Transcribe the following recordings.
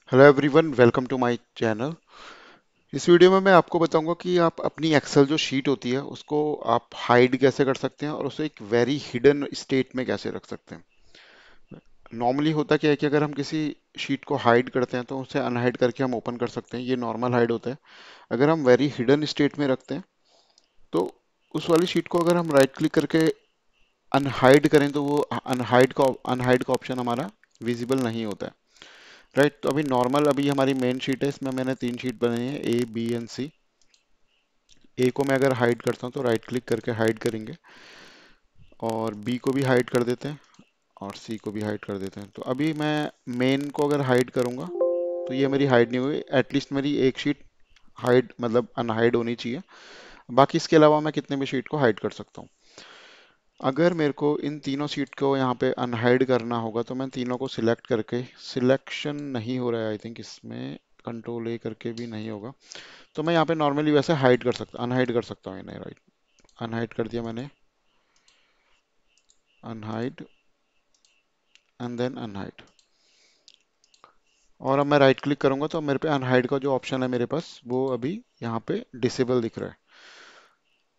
Hello everyone, welcome to my channel. इस video में मैं आपको बताऊंगा कि आप अपनी एक्सेल जो शीट होती है उसको आप हाइड कैसे कर सकते हैं और उसे एक वेरी हिडन स्टेट में कैसे रख सकते हैं। नॉर्मली होता क्या है कि अगर हम किसी शीट को हाइड करते हैं तो उसे अनहाइड करके हम ओपन कर सकते हैं, ये नॉर्मल हाइड होता है। अगर हम वेरी हिडन स्टेट में रखते हैं तो उस वाली शीट को अगर हम राइट क्लिक करके अनहाइड करें तो वो अनहाइड का ऑप्शन हमारा विजिबल नहीं होता है। राइट, तो अभी नॉर्मल अभी हमारी मेन शीट है, इसमें मैंने तीन शीट बनाई है, ए बी एंड सी। ए को मैं अगर हाइड करता हूँ तो राइट क्लिक करके हाइड करेंगे, और बी को भी हाइड कर देते हैं, और सी को भी हाइड कर देते हैं। तो अभी मैं मेन को अगर हाइड करूंगा तो ये मेरी हाइड नहीं हुई, एटलीस्ट मेरी एक शीट हाइड मतलब अनहाइड होनी चाहिए। बाकी इसके अलावा मैं कितने भी शीट को हाइड कर सकता हूँ। अगर मेरे को इन तीनों शीट को यहाँ पे अनहाइड करना होगा तो मैं तीनों को सिलेक्ट करके, सिलेक्शन नहीं हो रहा है आई थिंक इसमें, कंट्रोल ए करके भी नहीं होगा, तो मैं यहाँ पे नॉर्मली वैसे हाइड कर सकता, अनहाइड कर सकता हूँ इन्हें। राइट, अनहाइड कर दिया मैंने, अनहाइड एंड देन अनहाइड। और अब मैं राइट क्लिक करूंगा तो मेरे पे अनहाइड का जो ऑप्शन है मेरे पास वो अभी यहाँ पे डिसेबल दिख रहा है।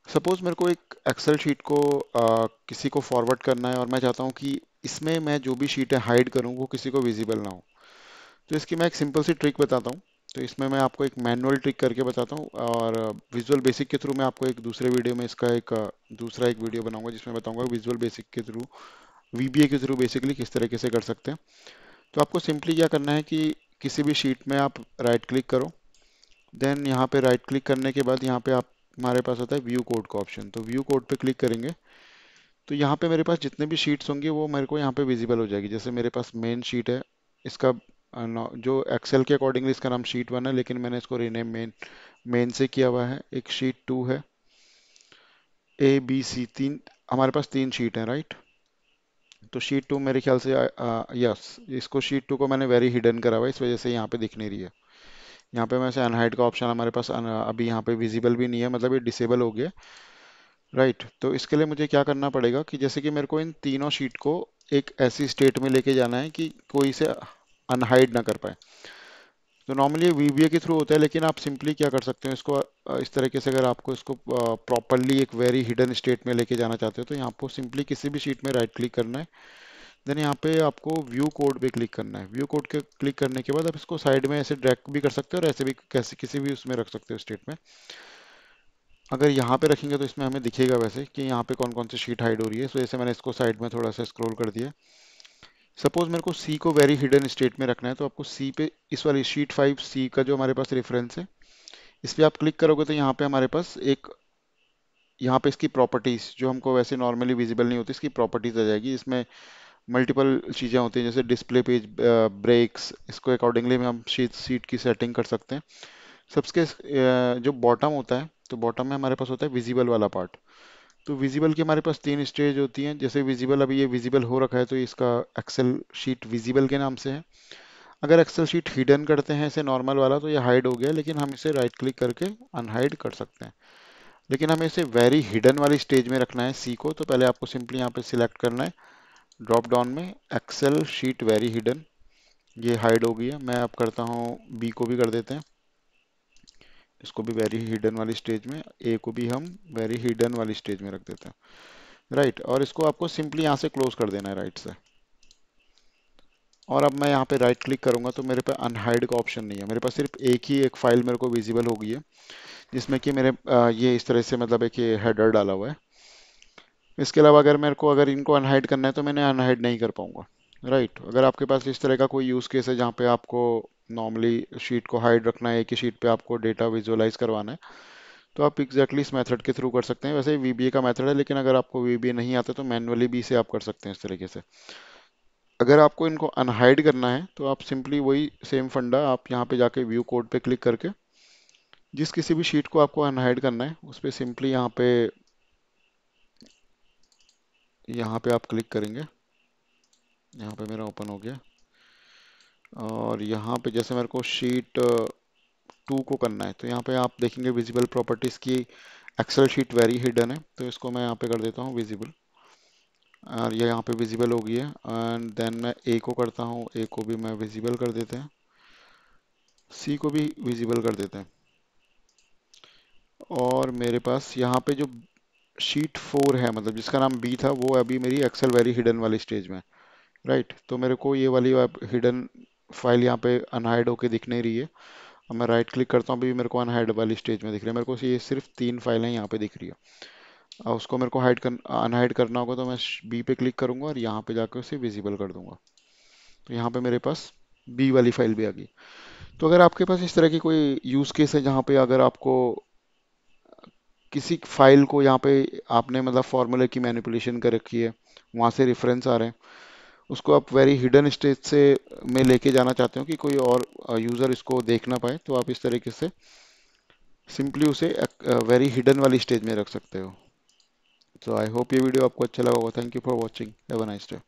सपोज मेरे को एक एक्सेल शीट को किसी को फॉरवर्ड करना है और मैं चाहता हूँ कि इसमें मैं जो भी शीटें हाइड करूँ वो किसी को विजिबल ना हो। तो इसकी मैं एक सिंपल सी ट्रिक बताता हूँ। तो इसमें मैं आपको एक मैनुअल ट्रिक करके बताता हूँ, और विजुअल बेसिक के थ्रू मैं आपको एक दूसरे वीडियो में इसका एक दूसरा एक वीडियो बनाऊंगा जिसमें बताऊंगा विजुअल बेसिक के थ्रू, वीबीए के थ्रू बेसिकली किस तरीके से कर सकते हैं। तो आपको सिंपली क्या करना है कि किसी भी शीट में आप राइट क्लिक करो, देन यहाँ पे राइट क्लिक करने के बाद यहाँ पे आप, हमारे पास होता है व्यू कोड का ऑप्शन, तो व्यू कोड पे क्लिक करेंगे तो यहाँ पे मेरे पास जितने भी शीट्स होंगे वो मेरे को यहाँ पे विजिबल हो जाएगी। जैसे मेरे पास मेन शीट है, इसका जो एक्सेल के अकॉर्डिंगली इसका नाम शीट वन है, लेकिन मैंने इसको रीनेम मेन मेन से किया हुआ है। एक शीट टू है, ए बी सी, तीन हमारे पास तीन शीट हैं। राइट, तो शीट टू मेरे ख्याल से यस, इसको शीट टू को मैंने वेरी हिडन करा हुआ है, इस वजह से यहाँ पे दिख नहीं रही है। यहाँ पे वैसे अनहाइड का ऑप्शन हमारे पास अभी यहाँ पे विजिबल भी नहीं है, मतलब ये डिसेबल हो गया। राइट, तो इसके लिए मुझे क्या करना पड़ेगा कि जैसे कि मेरे को इन तीनों शीट को एक ऐसी स्टेट में लेके जाना है कि कोई इसे अनहाइड ना कर पाए। तो नॉर्मली ये वीबीए के थ्रू होता है, लेकिन आप सिंपली क्या कर सकते हो इसको, इस तरीके से अगर आपको इसको प्रॉपरली एक वेरी हिडन स्टेट में लेके जाना चाहते हो तो यहाँ आपको सिंपली किसी भी शीट में राइट क्लिक करना है, देन यहाँ पे आपको व्यू कोड पे क्लिक करना है। व्यू कोड के क्लिक करने के बाद आप इसको साइड में ऐसे ड्रैग भी कर सकते हो और ऐसे भी कैसे किसी भी उसमें रख सकते हो स्टेट में। अगर यहाँ पे रखेंगे तो इसमें हमें दिखेगा वैसे कि यहाँ पे कौन कौन सी शीट हाइड हो रही है, तो जैसे मैंने इसको साइड में थोड़ा सा स्क्रॉल कर दिया। सपोज मेरे को सी को वेरी हिडन स्टेट में रखना है तो आपको सी पे, इस वाली शीट फाइव सी का जो हमारे पास रेफरेंस है, इस पे आप क्लिक करोगे तो यहाँ पे हमारे पास एक, यहाँ पे इसकी प्रॉपर्टीज जो हमको वैसे नॉर्मली विजिबल नहीं होती, इसकी प्रॉपर्टीज आ जाएगी। इसमें मल्टीपल चीज़ें होती हैं जैसे डिस्प्ले पेज ब्रेक्स, इसको अकॉर्डिंगली हम शीट सीट की सेटिंग कर सकते हैं। सबके जो बॉटम होता है, तो बॉटम में हमारे पास होता है विजिबल वाला पार्ट। तो विजिबल की हमारे पास तीन स्टेज होती हैं। जैसे विजिबल, अभी ये विजिबल हो रखा है तो इसका एक्सेल शीट विजिबल के नाम से है। अगर एक्सेल शीट हिडन करते हैं इसे नॉर्मल वाला तो ये हाइड हो गया, लेकिन हम इसे राइट क्लिक करके अनहाइड कर सकते हैं। लेकिन हमें इसे वेरी हिडन वाली स्टेज में रखना है सी को, तो पहले आपको सिंपली यहाँ पे सिलेक्ट करना है ड्रॉप डाउन में एक्सेल शीट वेरी हिडन, ये हाइड हो गई है। मैं अब करता हूँ बी को भी कर देते हैं, इसको भी वेरी हिडन वाली स्टेज में, ए को भी हम वेरी हिडन वाली स्टेज में रख देते हैं। राइट, और इसको आपको सिंपली यहाँ से क्लोज कर देना है राइट से। और अब मैं यहाँ पे राइट क्लिक करूंगा तो मेरे पे अनहाइड का ऑप्शन नहीं है, मेरे पास सिर्फ एक ही एक फाइल मेरे को विजिबल हो गई है, जिसमें कि मेरे ये इस तरह से मतलब एक ये हेडर डाला हुआ है। इसके अलावा अगर मेरे को अगर इनको अनहाइड करना है तो मैंने अनहाइड नहीं कर पाऊंगा। राइट, अगर आपके पास इस तरह का कोई यूज़ केस है जहाँ पे आपको नॉर्मली शीट को हाइड रखना है, एक ही शीट पे आपको डेटा विजुअलाइज करवाना है, तो आप एग्जैक्टली इस मेथड के थ्रू कर सकते हैं। वैसे वीबीए का मेथड है, लेकिन अगर आपको वीबीए नहीं आता तो मैनुअली भी इसे आप कर सकते हैं इस तरीके से। अगर आपको इनको अनहाइड करना है तो आप सिंपली वही सेम फंडा, आप यहाँ पे जाके व्यू कोड पे क्लिक करके जिस किसी भी शीट को आपको अनहाइड करना है उस पर सिंपली यहाँ पे आप क्लिक करेंगे। यहाँ पे मेरा ओपन हो गया, और यहाँ पे जैसे मेरे को शीट टू को करना है तो यहाँ पे आप देखेंगे विजिबल प्रॉपर्टीज की एक्सेल शीट वेरी हिडन है, तो इसको मैं यहाँ पे कर देता हूँ विजिबल, और ये यहाँ पे विजिबल हो गई है। एंड देन मैं ए को करता हूँ, ए को भी मैं विजिबल कर देते हैं। सी को भी विजिबल कर देते हैं। और मेरे पास यहाँ पे जो शीट 4 है, मतलब जिसका नाम बी था, वो अभी मेरी एक्सेल वेरी हिडन वाली स्टेज में है। राइट, तो मेरे को ये वाली हिडन फाइल यहाँ पे अनहाइड होके दिख नहीं रही है। अब मैं राइट क्लिक करता हूँ, अभी मेरे को अनहाइड वाली स्टेज में दिख रही है। मेरे को ये सिर्फ 3 फाइलें यहाँ पे दिख रही है। अब उसको मेरे को अनहाइड करना होगा, तो मैं बी पे क्लिक करूंगा और यहाँ पे जाकर उसे विजिबल कर दूंगा। तो यहाँ पे मेरे पास बी वाली फाइल भी आ गई। तो अगर आपके पास इस तरह की कोई यूज केस है जहाँ पे अगर आपको किसी फाइल को यहाँ पे आपने मतलब फॉर्मूले की मैनिपुलेशन कर रखी है, वहाँ से रेफरेंस आ रहे हैं, उसको आप वेरी हिडन स्टेज से में लेके जाना चाहते हो कि कोई और यूज़र इसको देख ना पाए, तो आप इस तरीके से सिंपली उसे वेरी हिडन वाली स्टेज में रख सकते हो। तो आई होप ये वीडियो आपको अच्छा लगा होगा। Thank you for watching. Have a nice day.